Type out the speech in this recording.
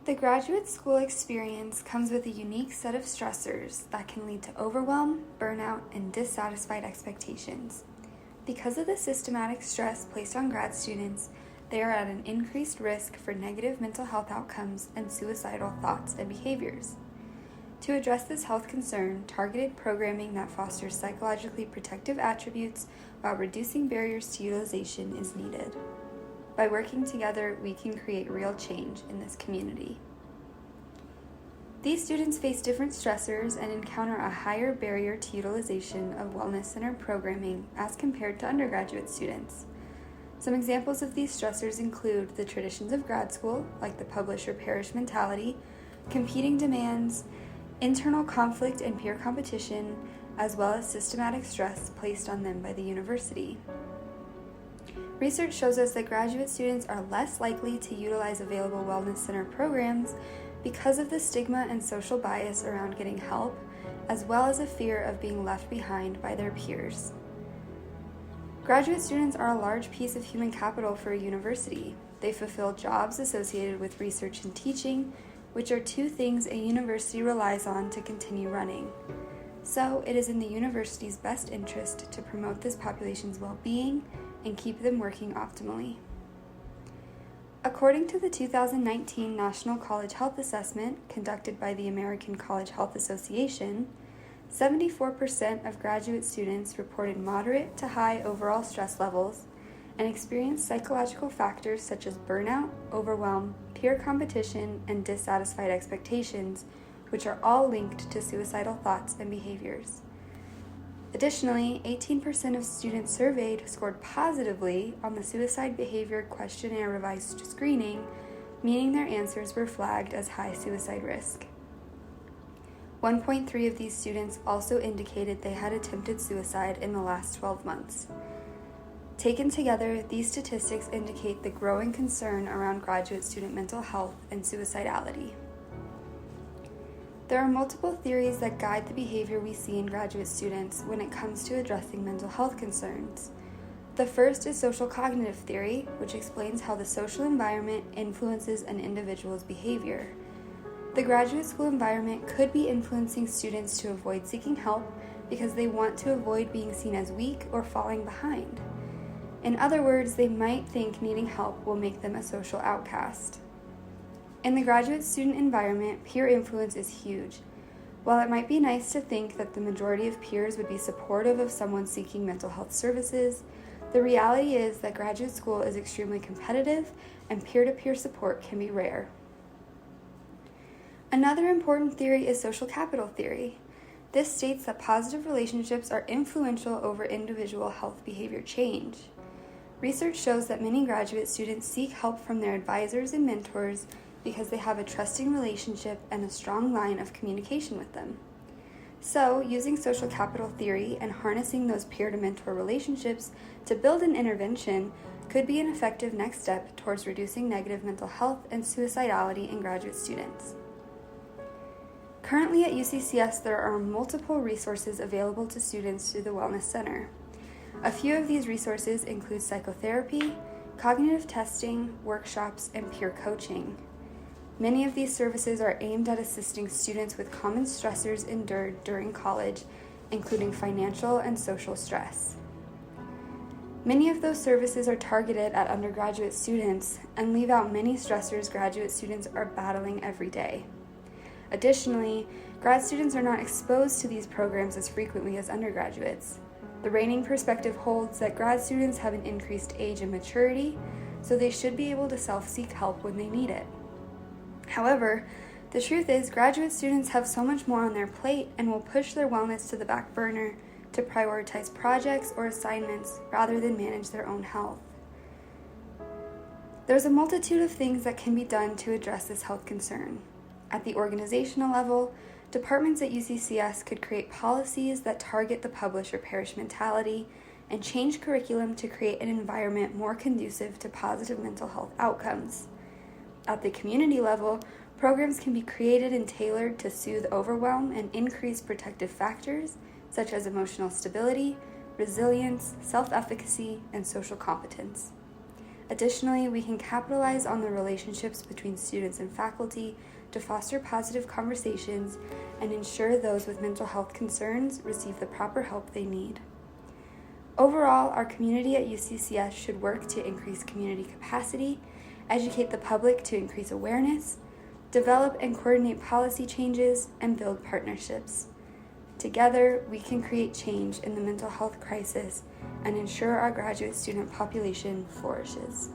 The graduate school experience comes with a unique set of stressors that can lead to overwhelm, burnout, and dissatisfied expectations. Because of the systematic stress placed on grad students, they are at an increased risk for negative mental health outcomes and suicidal thoughts and behaviors. To address this health concern, targeted programming that fosters psychologically protective attributes while reducing barriers to utilization is needed. By working together, we can create real change in this community. These students face different stressors and encounter a higher barrier to utilization of wellness center programming as compared to undergraduate students. Some examples of these stressors include the traditions of grad school, like the publish or perish mentality, competing demands, internal conflict and peer competition, as well as systematic stress placed on them by the university. Research shows us that graduate students are less likely to utilize available wellness center programs because of the stigma and social bias around getting help, as well as a fear of being left behind by their peers. Graduate students are a large piece of human capital for a university. They fulfill jobs associated with research and teaching, which are two things a university relies on to continue running. So, it is in the university's best interest to promote this population's well-being and keep them working optimally. According to the 2019 National College Health Assessment conducted by the American College Health Association, 74% of graduate students reported moderate to high overall stress levels and experienced psychological factors such as burnout, overwhelm, peer competition, and dissatisfied expectations, which are all linked to suicidal thoughts and behaviors. Additionally, 18% of students surveyed scored positively on the Suicide Behavior Questionnaire Revised Screening, meaning their answers were flagged as high suicide risk. 1.3 of these students also indicated they had attempted suicide in the last 12 months. Taken together, these statistics indicate the growing concern around graduate student mental health and suicidality. There are multiple theories that guide the behavior we see in graduate students when it comes to addressing mental health concerns. The first is social cognitive theory, which explains how the social environment influences an individual's behavior. The graduate school environment could be influencing students to avoid seeking help because they want to avoid being seen as weak or falling behind. In other words, they might think needing help will make them a social outcast. In the graduate student environment, peer influence is huge. While it might be nice to think that the majority of peers would be supportive of someone seeking mental health services, the reality is that graduate school is extremely competitive and peer-to-peer support can be rare. Another important theory is social capital theory. This states that positive relationships are influential over individual health behavior change. Research shows that many graduate students seek help from their advisors and mentors because they have a trusting relationship and a strong line of communication with them. So, using social capital theory and harnessing those peer-to-mentor relationships to build an intervention could be an effective next step towards reducing negative mental health and suicidality in graduate students. Currently at UCCS, there are multiple resources available to students through the Wellness Center. A few of these resources include psychotherapy, cognitive testing, workshops, and peer coaching. Many of these services are aimed at assisting students with common stressors endured during college, including financial and social stress. Many of those services are targeted at undergraduate students and leave out many stressors graduate students are battling every day. Additionally, grad students are not exposed to these programs as frequently as undergraduates. The reigning perspective holds that grad students have an increased age and maturity, so they should be able to self-seek help when they need it. However, the truth is graduate students have so much more on their plate and will push their wellness to the back burner to prioritize projects or assignments rather than manage their own health. There's a multitude of things that can be done to address this health concern. At the organizational level, departments at UCCS could create policies that target the publish or perish mentality and change curriculum to create an environment more conducive to positive mental health outcomes. At the community level, programs can be created and tailored to soothe overwhelm and increase protective factors such as emotional stability, resilience, self-efficacy, and social competence. Additionally, we can capitalize on the relationships between students and faculty to foster positive conversations and ensure those with mental health concerns receive the proper help they need. Overall, our community at UCCS should work to increase community capacity, educate the public to increase awareness, develop and coordinate policy changes, and build partnerships. Together, we can create change in the mental health crisis and ensure our graduate student population flourishes.